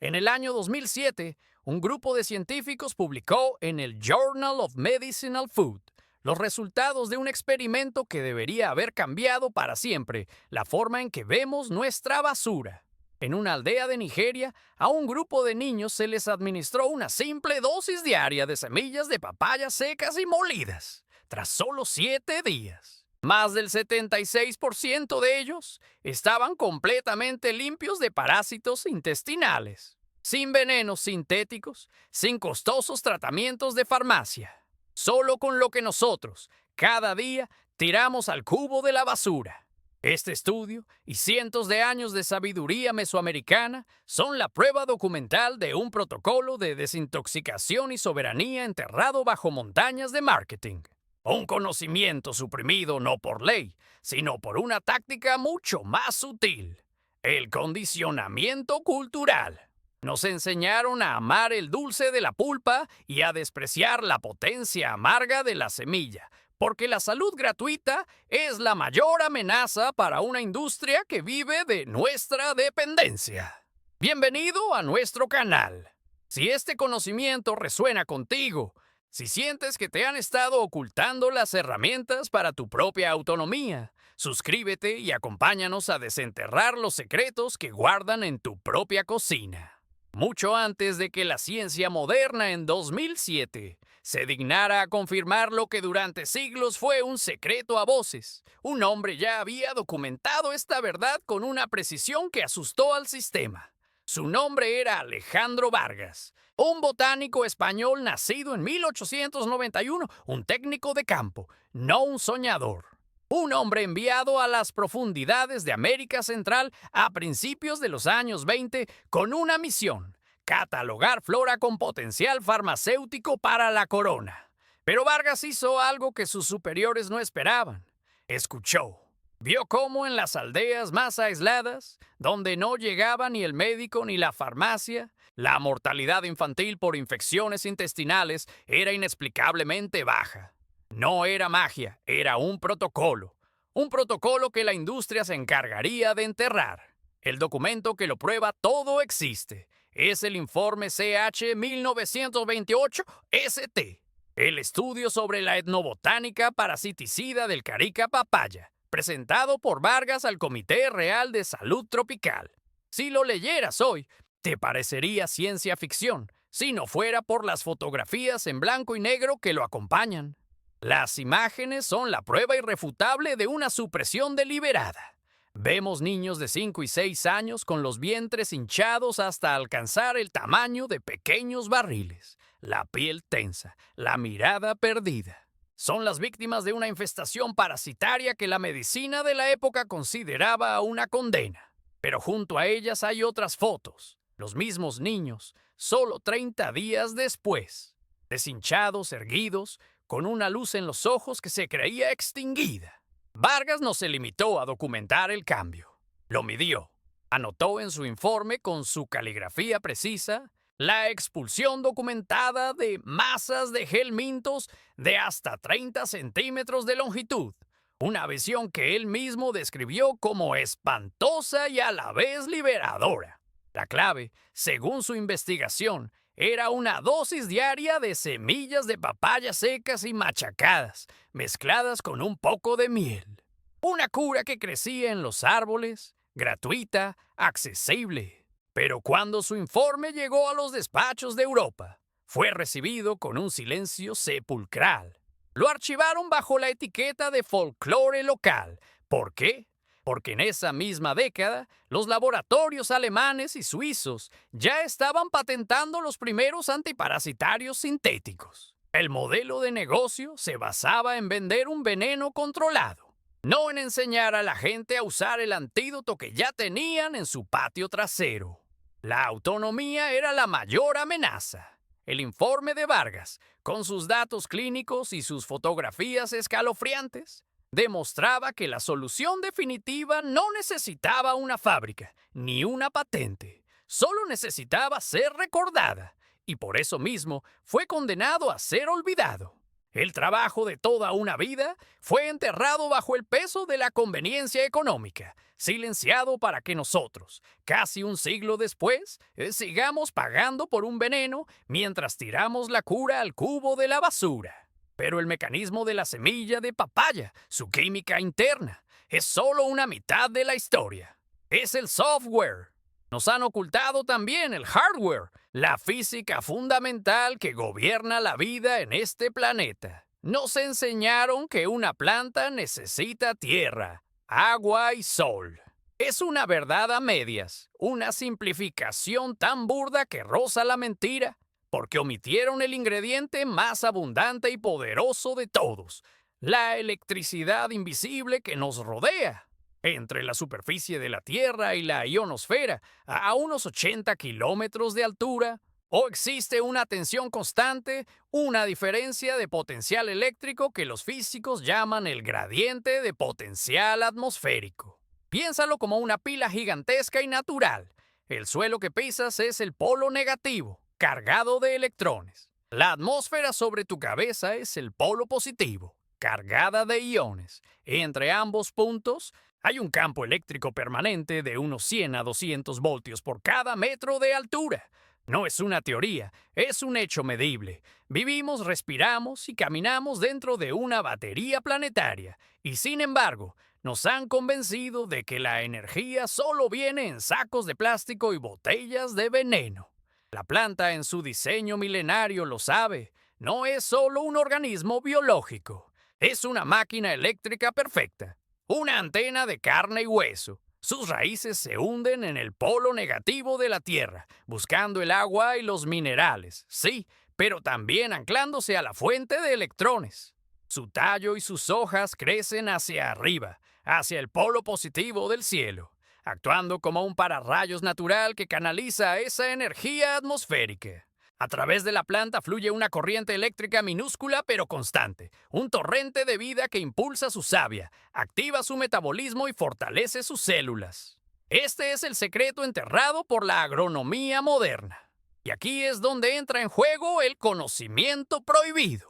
En el año 2007, un grupo de científicos publicó en el Journal of Medicinal Food los resultados de un experimento que debería haber cambiado para siempre la forma en que vemos nuestra basura. En una aldea de Nigeria, a un grupo de niños se les administró una simple dosis diaria de semillas de papaya secas y molidas, tras solo 7 días. Más del 76% de ellos estaban completamente limpios de parásitos intestinales, sin venenos sintéticos, sin costosos tratamientos de farmacia, solo con lo que nosotros, cada día, tiramos al cubo de la basura. Este estudio y cientos de años de sabiduría mesoamericana son la prueba documental de un protocolo de desintoxicación y soberanía enterrado bajo montañas de marketing. Un conocimiento suprimido no por ley, sino por una táctica mucho más sutil: el condicionamiento cultural. Nos enseñaron a amar el dulce de la pulpa y a despreciar la potencia amarga de la semilla, porque la salud gratuita es la mayor amenaza para una industria que vive de nuestra dependencia. Bienvenido a nuestro canal. Si este conocimiento resuena contigo, si sientes que te han estado ocultando las herramientas para tu propia autonomía, suscríbete y acompáñanos a desenterrar los secretos que guardan en tu propia cocina. Mucho antes de que la ciencia moderna en 2007 se dignara a confirmar lo que durante siglos fue un secreto a voces, un hombre ya había documentado esta verdad con una precisión que asustó al sistema. Su nombre era Alejandro Vargas, un botánico español nacido en 1891, un técnico de campo, no un soñador. Un hombre enviado a las profundidades de América Central a principios de los años 20 con una misión: catalogar flora con potencial farmacéutico para la corona. Pero Vargas hizo algo que sus superiores no esperaban. Escuchó. Vio cómo en las aldeas más aisladas, donde no llegaba ni el médico ni la farmacia, la mortalidad infantil por infecciones intestinales era inexplicablemente baja. No era magia, era un protocolo. Un protocolo que la industria se encargaría de enterrar. El documento que lo prueba todo existe. Es el informe CH 1928-ST. El estudio sobre la etnobotánica parasiticida del carica papaya, presentado por Vargas al Comité Real de Salud Tropical. Si lo leyeras hoy, te parecería ciencia ficción, si no fuera por las fotografías en blanco y negro que lo acompañan. Las imágenes son la prueba irrefutable de una supresión deliberada. Vemos niños de 5 y 6 años con los vientres hinchados hasta alcanzar el tamaño de pequeños barriles, la piel tensa, la mirada perdida. Son las víctimas de una infestación parasitaria que la medicina de la época consideraba una condena. Pero junto a ellas hay otras fotos, los mismos niños, solo 30 días después, deshinchados, erguidos, con una luz en los ojos que se creía extinguida. Vargas no se limitó a documentar el cambio. Lo midió. Anotó en su informe con su caligrafía precisa la expulsión documentada de masas de gelmintos de hasta 30 centímetros de longitud. Una visión que él mismo describió como espantosa y a la vez liberadora. La clave, según su investigación, era una dosis diaria de semillas de papaya secas y machacadas, mezcladas con un poco de miel. Una cura que crecía en los árboles, gratuita, accesible. Pero cuando su informe llegó a los despachos de Europa, fue recibido con un silencio sepulcral. Lo archivaron bajo la etiqueta de folclore local. ¿Por qué? Porque en esa misma década, los laboratorios alemanes y suizos ya estaban patentando los primeros antiparasitarios sintéticos. El modelo de negocio se basaba en vender un veneno controlado, no en enseñar a la gente a usar el antídoto que ya tenían en su patio trasero. La autonomía era la mayor amenaza. El informe de Vargas, con sus datos clínicos y sus fotografías escalofriantes, demostraba que la solución definitiva no necesitaba una fábrica ni una patente, solo necesitaba ser recordada, y por eso mismo fue condenado a ser olvidado. El trabajo de toda una vida fue enterrado bajo el peso de la conveniencia económica, silenciado para que nosotros, casi un siglo después, sigamos pagando por un veneno mientras tiramos la cura al cubo de la basura. Pero el mecanismo de la semilla de papaya, su química interna, es solo una mitad de la historia. Es el software. Nos han ocultado también el hardware, la física fundamental que gobierna la vida en este planeta. Nos enseñaron que una planta necesita tierra, agua y sol. Es una verdad a medias, una simplificación tan burda que roza la mentira, porque omitieron el ingrediente más abundante y poderoso de todos, la electricidad invisible que nos rodea. Entre la superficie de la Tierra y la ionosfera, a unos 80 kilómetros de altura, o existe una tensión constante, una diferencia de potencial eléctrico que los físicos llaman el gradiente de potencial atmosférico. Piénsalo como una pila gigantesca y natural. El suelo que pisas es el polo negativo, cargado de electrones. La atmósfera sobre tu cabeza es el polo positivo, cargada de iones. Entre ambos puntos, hay un campo eléctrico permanente de unos 100 a 200 voltios por cada metro de altura. No es una teoría, es un hecho medible. Vivimos, respiramos y caminamos dentro de una batería planetaria. Y sin embargo, nos han convencido de que la energía solo viene en sacos de plástico y botellas de veneno. La planta en su diseño milenario lo sabe. No es solo un organismo biológico. Es una máquina eléctrica perfecta. Una antena de carne y hueso. Sus raíces se hunden en el polo negativo de la Tierra, buscando el agua y los minerales, sí, pero también anclándose a la fuente de electrones. Su tallo y sus hojas crecen hacia arriba, hacia el polo positivo del cielo, actuando como un pararrayos natural que canaliza esa energía atmosférica. A través de la planta fluye una corriente eléctrica minúscula pero constante, un torrente de vida que impulsa su savia, activa su metabolismo y fortalece sus células. Este es el secreto enterrado por la agronomía moderna. Y aquí es donde entra en juego el conocimiento prohibido.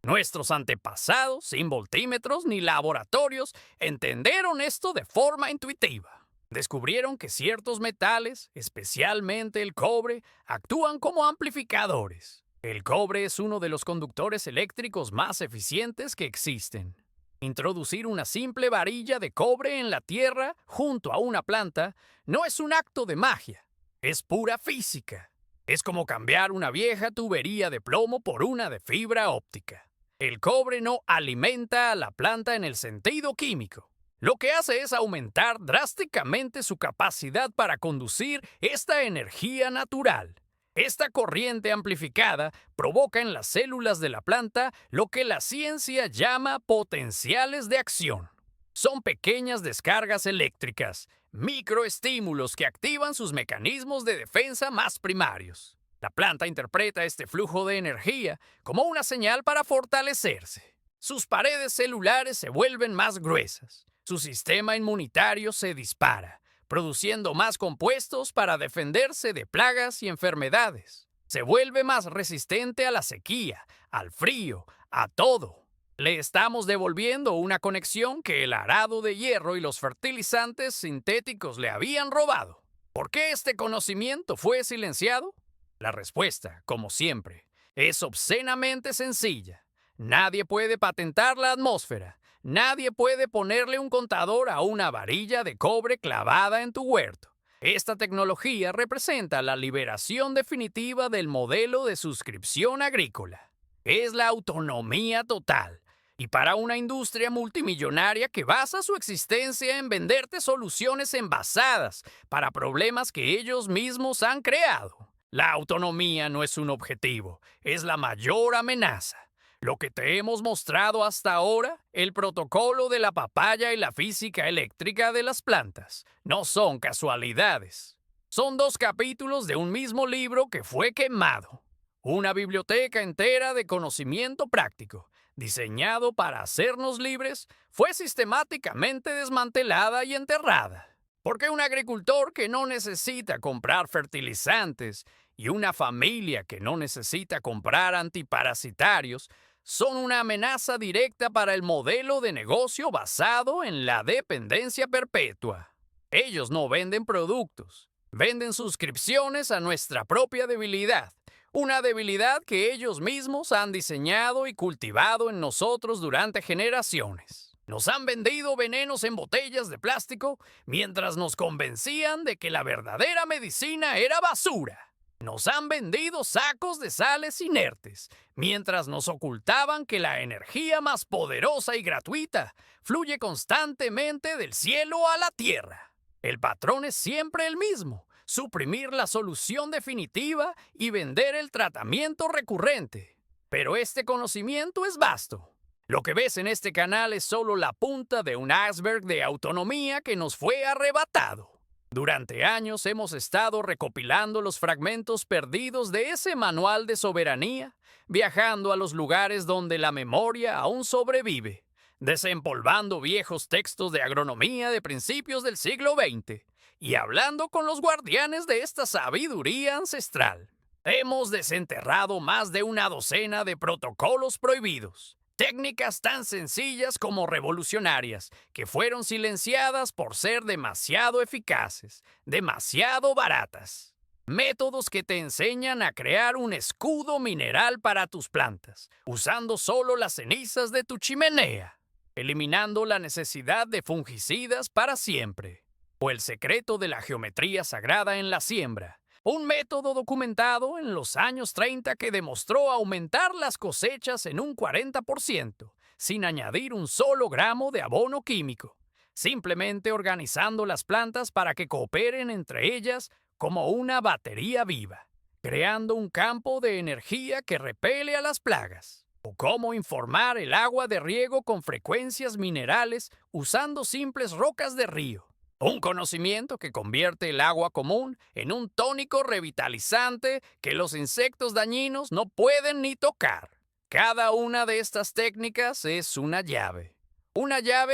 Nuestros antepasados, sin voltímetros ni laboratorios, entendieron esto de forma intuitiva. Descubrieron que ciertos metales, especialmente el cobre, actúan como amplificadores. El cobre es uno de los conductores eléctricos más eficientes que existen. Introducir una simple varilla de cobre en la tierra junto a una planta no es un acto de magia, es pura física. Es como cambiar una vieja tubería de plomo por una de fibra óptica. El cobre no alimenta a la planta en el sentido químico. Lo que hace es aumentar drásticamente su capacidad para conducir esta energía natural. Esta corriente amplificada provoca en las células de la planta lo que la ciencia llama potenciales de acción. Son pequeñas descargas eléctricas, microestímulos que activan sus mecanismos de defensa más primarios. La planta interpreta este flujo de energía como una señal para fortalecerse. Sus paredes celulares se vuelven más gruesas. Su sistema inmunitario se dispara, produciendo más compuestos para defenderse de plagas y enfermedades. Se vuelve más resistente a la sequía, al frío, a todo. Le estamos devolviendo una conexión que el arado de hierro y los fertilizantes sintéticos le habían robado. ¿Por qué este conocimiento fue silenciado? La respuesta, como siempre, es obscenamente sencilla. Nadie puede patentar la atmósfera. Nadie puede ponerle un contador a una varilla de cobre clavada en tu huerto. Esta tecnología representa la liberación definitiva del modelo de suscripción agrícola. Es la autonomía total. Y para una industria multimillonaria que basa su existencia en venderte soluciones envasadas para problemas que ellos mismos han creado. La autonomía no es un objetivo, es la mayor amenaza. Lo que te hemos mostrado hasta ahora, el protocolo de la papaya y la física eléctrica de las plantas, no son casualidades. Son dos capítulos de un mismo libro que fue quemado. Una biblioteca entera de conocimiento práctico, diseñado para hacernos libres, fue sistemáticamente desmantelada y enterrada. Porque un agricultor que no necesita comprar fertilizantes y una familia que no necesita comprar antiparasitarios son una amenaza directa para el modelo de negocio basado en la dependencia perpetua. Ellos no venden productos, venden suscripciones a nuestra propia debilidad, una debilidad que ellos mismos han diseñado y cultivado en nosotros durante generaciones. Nos han vendido venenos en botellas de plástico mientras nos convencían de que la verdadera medicina era basura. Nos han vendido sacos de sales inertes, mientras nos ocultaban que la energía más poderosa y gratuita fluye constantemente del cielo a la tierra. El patrón es siempre el mismo: suprimir la solución definitiva y vender el tratamiento recurrente. Pero este conocimiento es vasto. Lo que ves en este canal es solo la punta de un iceberg de autonomía que nos fue arrebatado. Durante años hemos estado recopilando los fragmentos perdidos de ese manual de soberanía, viajando a los lugares donde la memoria aún sobrevive, desempolvando viejos textos de agronomía de principios del siglo XX y hablando con los guardianes de esta sabiduría ancestral. Hemos desenterrado más de una docena de protocolos prohibidos. Técnicas tan sencillas como revolucionarias, que fueron silenciadas por ser demasiado eficaces, demasiado baratas. Métodos que te enseñan a crear un escudo mineral para tus plantas, usando solo las cenizas de tu chimenea, eliminando la necesidad de fungicidas para siempre. O el secreto de la geometría sagrada en la siembra. Un método documentado en los años 30 que demostró aumentar las cosechas en un 40%, sin añadir un solo gramo de abono químico, simplemente organizando las plantas para que cooperen entre ellas como una batería viva, creando un campo de energía que repele a las plagas. O cómo informar el agua de riego con frecuencias minerales usando simples rocas de río. Un conocimiento que convierte el agua común en un tónico revitalizante que los insectos dañinos no pueden ni tocar. Cada una de estas técnicas es una llave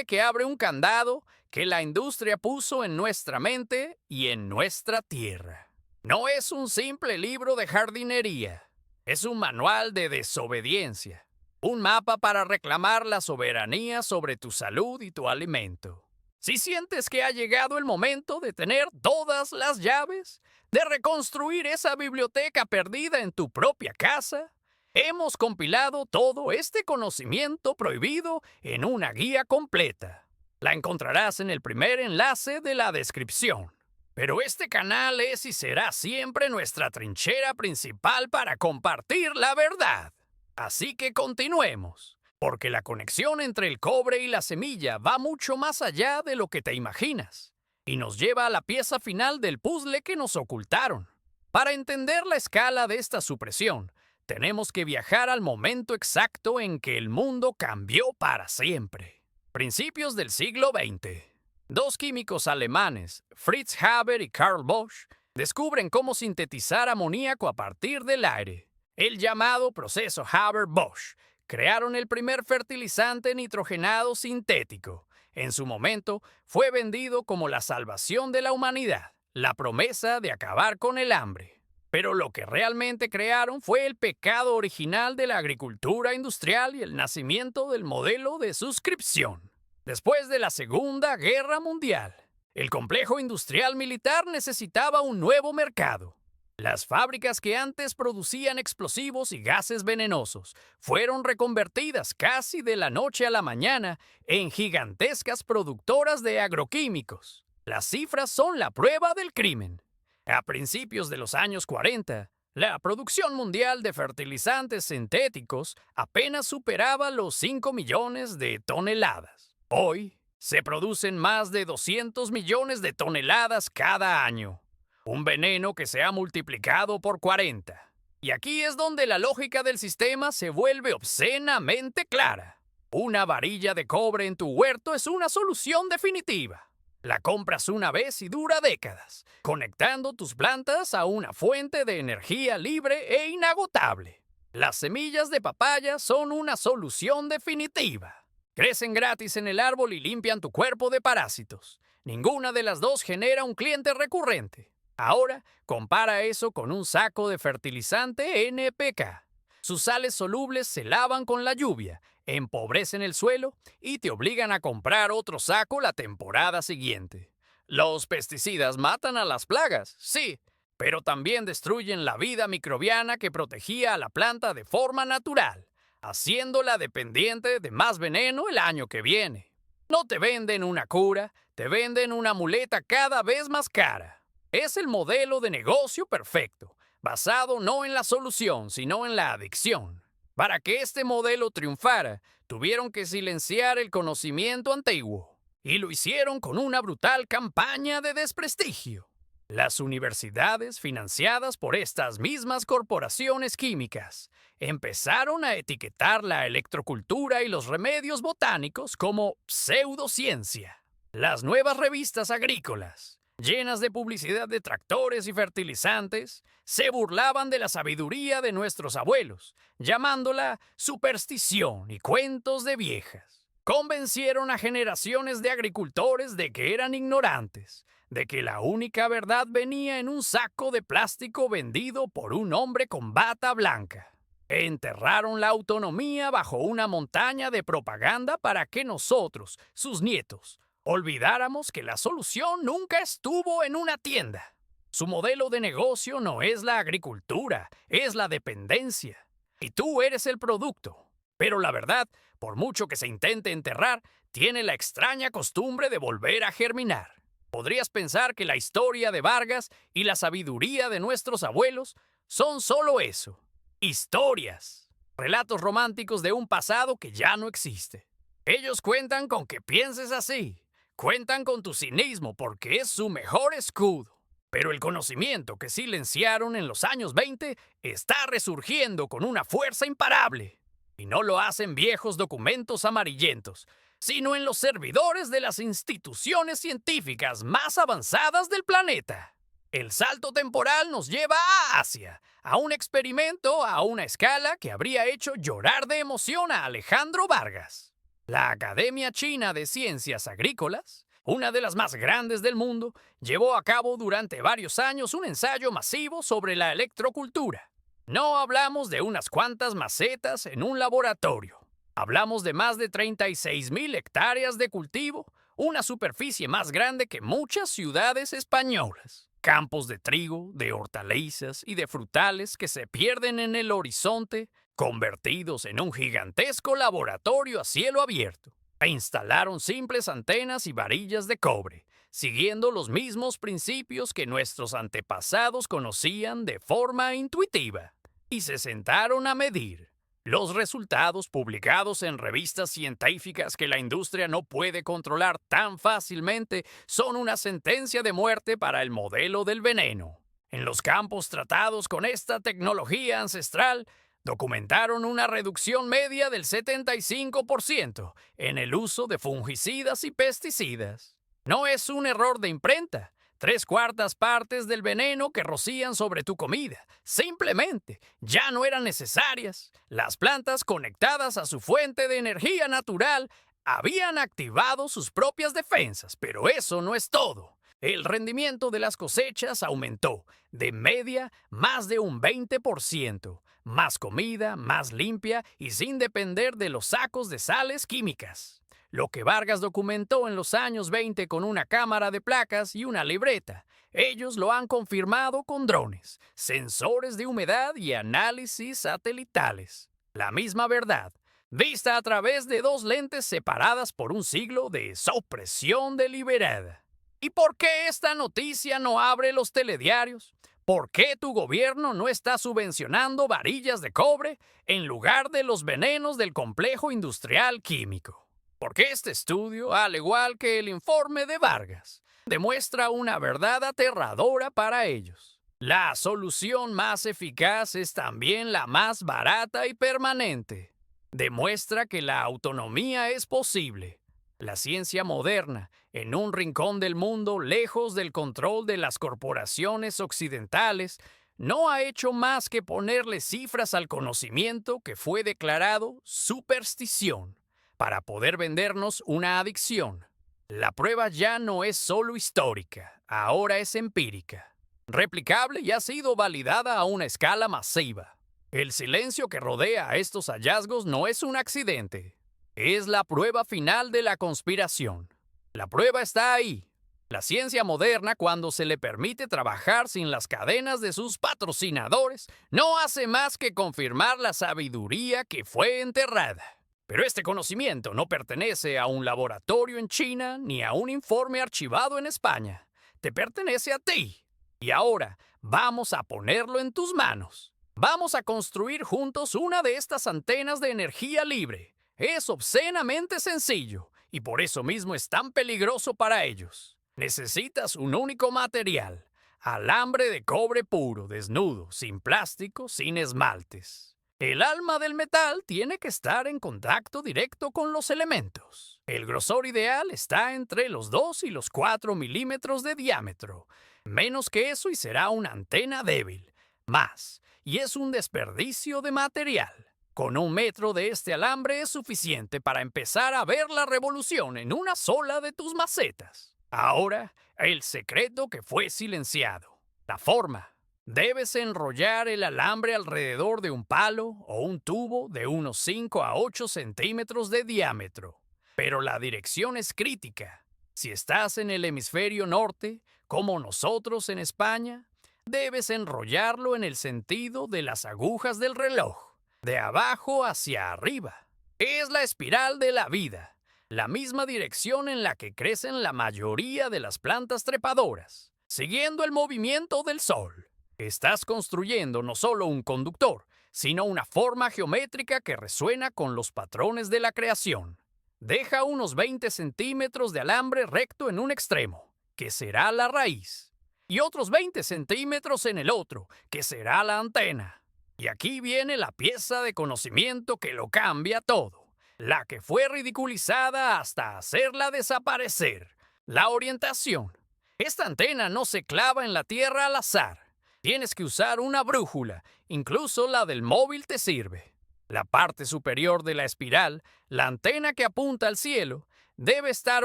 que abre un candado que la industria puso en nuestra mente y en nuestra tierra. No es un simple libro de jardinería, es un manual de desobediencia, un mapa para reclamar la soberanía sobre tu salud y tu alimento. Si sientes que ha llegado el momento de tener todas las llaves, de reconstruir esa biblioteca perdida en tu propia casa, hemos compilado todo este conocimiento prohibido en una guía completa. La encontrarás en el primer enlace de la descripción. Pero este canal es y será siempre nuestra trinchera principal para compartir la verdad. Así que continuemos. Porque la conexión entre el cobre y la semilla va mucho más allá de lo que te imaginas, y nos lleva a la pieza final del puzzle que nos ocultaron. Para entender la escala de esta supresión, tenemos que viajar al momento exacto en que el mundo cambió para siempre. Principios del siglo XX. Dos químicos alemanes, Fritz Haber y Karl Bosch, descubren cómo sintetizar amoníaco a partir del aire, el llamado proceso Haber-Bosch. Crearon el primer fertilizante nitrogenado sintético. En su momento, fue vendido como la salvación de la humanidad, la promesa de acabar con el hambre. Pero lo que realmente crearon fue el pecado original de la agricultura industrial y el nacimiento del modelo de suscripción. Después de la Segunda Guerra Mundial, el complejo industrial militar necesitaba un nuevo mercado. Las fábricas que antes producían explosivos y gases venenosos fueron reconvertidas casi de la noche a la mañana en gigantescas productoras de agroquímicos. Las cifras son la prueba del crimen. A principios de los años 40, la producción mundial de fertilizantes sintéticos apenas superaba los 5 millones de toneladas. Hoy, se producen más de 200 millones de toneladas cada año. Un veneno que se ha multiplicado por 40. Y aquí es donde la lógica del sistema se vuelve obscenamente clara. Una varilla de cobre en tu huerto es una solución definitiva. La compras una vez y dura décadas, conectando tus plantas a una fuente de energía libre e inagotable. Las semillas de papaya son una solución definitiva. Crecen gratis en el árbol y limpian tu cuerpo de parásitos. Ninguna de las dos genera un cliente recurrente. Ahora, compara eso con un saco de fertilizante NPK. Sus sales solubles se lavan con la lluvia, empobrecen el suelo y te obligan a comprar otro saco la temporada siguiente. Los pesticidas matan a las plagas, sí, pero también destruyen la vida microbiana que protegía a la planta de forma natural, haciéndola dependiente de más veneno el año que viene. No te venden una cura, te venden una muleta cada vez más cara. Es el modelo de negocio perfecto, basado no en la solución, sino en la adicción. Para que este modelo triunfara, tuvieron que silenciar el conocimiento antiguo, y lo hicieron con una brutal campaña de desprestigio. Las universidades, financiadas por estas mismas corporaciones químicas, empezaron a etiquetar la electrocultura y los remedios botánicos como pseudociencia. Las nuevas revistas agrícolas, llenas de publicidad de tractores y fertilizantes, se burlaban de la sabiduría de nuestros abuelos, llamándola superstición y cuentos de viejas. Convencieron a generaciones de agricultores de que eran ignorantes, de que la única verdad venía en un saco de plástico vendido por un hombre con bata blanca. Enterraron la autonomía bajo una montaña de propaganda para que nosotros, sus nietos, olvidáramos que la solución nunca estuvo en una tienda. Su modelo de negocio no es la agricultura, es la dependencia. Y tú eres el producto. Pero la verdad, por mucho que se intente enterrar, tiene la extraña costumbre de volver a germinar. Podrías pensar que la historia de Vargas y la sabiduría de nuestros abuelos son solo eso, historias, relatos románticos de un pasado que ya no existe. Ellos cuentan con que pienses así, cuentan con tu cinismo porque es su mejor escudo. Pero el conocimiento que silenciaron en los años 20 está resurgiendo con una fuerza imparable. Y no lo hacen viejos documentos amarillentos, sino en los servidores de las instituciones científicas más avanzadas del planeta. El salto temporal nos lleva a Asia, a un experimento a una escala que habría hecho llorar de emoción a Alejandro Vargas. La Academia China de Ciencias Agrícolas, una de las más grandes del mundo, llevó a cabo durante varios años un ensayo masivo sobre la electrocultura. No hablamos de unas cuantas macetas en un laboratorio. Hablamos de más de 36,000 hectáreas de cultivo, una superficie más grande que muchas ciudades españolas. Campos de trigo, de hortalizas y de frutales que se pierden en el horizonte, convertidos en un gigantesco laboratorio a cielo abierto. E instalaron simples antenas y varillas de cobre, siguiendo los mismos principios que nuestros antepasados conocían de forma intuitiva. Y se sentaron a medir. Los resultados publicados en revistas científicas que la industria no puede controlar tan fácilmente son una sentencia de muerte para el modelo del veneno. En los campos tratados con esta tecnología ancestral, documentaron una reducción media del 75% en el uso de fungicidas y pesticidas. No es un error de imprenta. 3/4 partes del veneno que rocían sobre tu comida simplemente ya no eran necesarias. Las plantas conectadas a su fuente de energía natural habían activado sus propias defensas, pero eso no es todo. El rendimiento de las cosechas aumentó, de media, más de un 20%. Más comida, más limpia y sin depender de los sacos de sales químicas. Lo que Vargas documentó en los años 20 con una cámara de placas y una libreta, ellos lo han confirmado con drones, sensores de humedad y análisis satelitales. La misma verdad, vista a través de 2 lentes separadas por un siglo de supresión deliberada. ¿Y por qué esta noticia no abre los telediarios? ¿Por qué tu gobierno no está subvencionando varillas de cobre en lugar de los venenos del complejo industrial químico? Porque este estudio, al igual que el informe de Vargas, demuestra una verdad aterradora para ellos. La solución más eficaz es también la más barata y permanente. Demuestra que la autonomía es posible. La ciencia moderna, en un rincón del mundo lejos del control de las corporaciones occidentales, no ha hecho más que ponerle cifras al conocimiento que fue declarado superstición, para poder vendernos una adicción. La prueba ya no es solo histórica, ahora es empírica, replicable y ha sido validada a una escala masiva. El silencio que rodea a estos hallazgos no es un accidente. Es la prueba final de la conspiración. La prueba está ahí. La ciencia moderna, cuando se le permite trabajar sin las cadenas de sus patrocinadores, no hace más que confirmar la sabiduría que fue enterrada. Pero este conocimiento no pertenece a un laboratorio en China ni a un informe archivado en España. Te pertenece a ti. Y ahora vamos a ponerlo en tus manos. Vamos a construir juntos una de estas antenas de energía libre. Es obscenamente sencillo y por eso mismo es tan peligroso para ellos. Necesitas un único material: alambre de cobre puro, desnudo, sin plástico, sin esmaltes. El alma del metal tiene que estar en contacto directo con los elementos. El grosor ideal está entre los 2 y los 4 milímetros de diámetro. Menos que eso y será una antena débil. Más, y es un desperdicio de material. Con 1 metro de este alambre es suficiente para empezar a ver la revolución en una sola de tus macetas. Ahora, el secreto que fue silenciado. La forma. Debes enrollar el alambre alrededor de un palo o un tubo de unos 5 a 8 centímetros de diámetro. Pero la dirección es crítica. Si estás en el hemisferio norte, como nosotros en España, debes enrollarlo en el sentido de las agujas del reloj, de abajo hacia arriba. Es la espiral de la vida, la misma dirección en la que crecen la mayoría de las plantas trepadoras, siguiendo el movimiento del sol. Estás construyendo no solo un conductor, sino una forma geométrica que resuena con los patrones de la creación. Deja unos 20 centímetros de alambre recto en un extremo, que será la raíz, y otros 20 centímetros en el otro, que será la antena. Y aquí viene la pieza de conocimiento que lo cambia todo, la que fue ridiculizada hasta hacerla desaparecer: la orientación. Esta antena no se clava en la tierra al azar. Tienes que usar una brújula, incluso la del móvil te sirve. La parte superior de la espiral, la antena que apunta al cielo, debe estar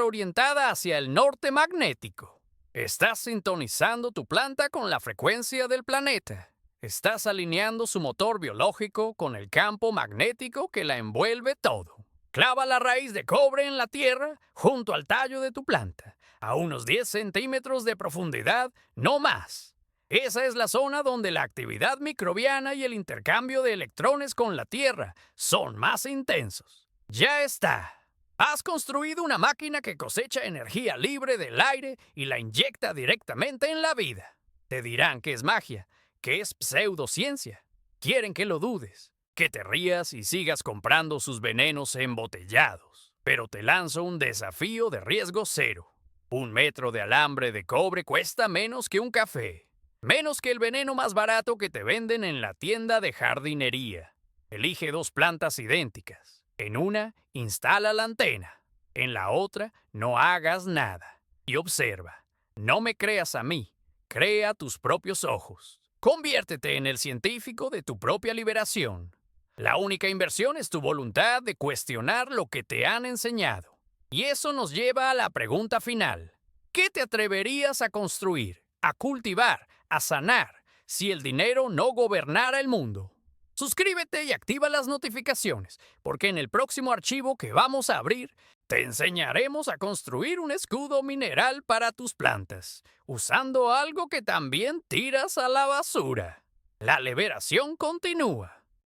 orientada hacia el norte magnético. Estás sintonizando tu planta con la frecuencia del planeta. Estás alineando su motor biológico con el campo magnético que la envuelve todo. Clava la raíz de cobre en la tierra junto al tallo de tu planta, a unos 10 centímetros de profundidad, no más. Esa es la zona donde la actividad microbiana y el intercambio de electrones con la Tierra son más intensos. ¡Ya está! Has construido una máquina que cosecha energía libre del aire y la inyecta directamente en la vida. Te dirán que es magia, que es pseudociencia. Quieren que lo dudes, que te rías y sigas comprando sus venenos embotellados. Pero te lanzo un desafío de riesgo cero. 1 metro de alambre de cobre cuesta menos que un café. Menos que el veneno más barato que te venden en la tienda de jardinería. Elige 2 plantas idénticas. En una, instala la antena. En la otra, no hagas nada. Y observa. No me creas a mí. Crea tus propios ojos. Conviértete en el científico de tu propia liberación. La única inversión es tu voluntad de cuestionar lo que te han enseñado. Y eso nos lleva a la pregunta final. ¿Qué te atreverías a construir, a cultivar, a sanar, si el dinero no gobernara el mundo? Suscríbete y activa las notificaciones, porque en el próximo archivo que vamos a abrir, te enseñaremos a construir un escudo mineral para tus plantas, usando algo que también tiras a la basura. La liberación continúa.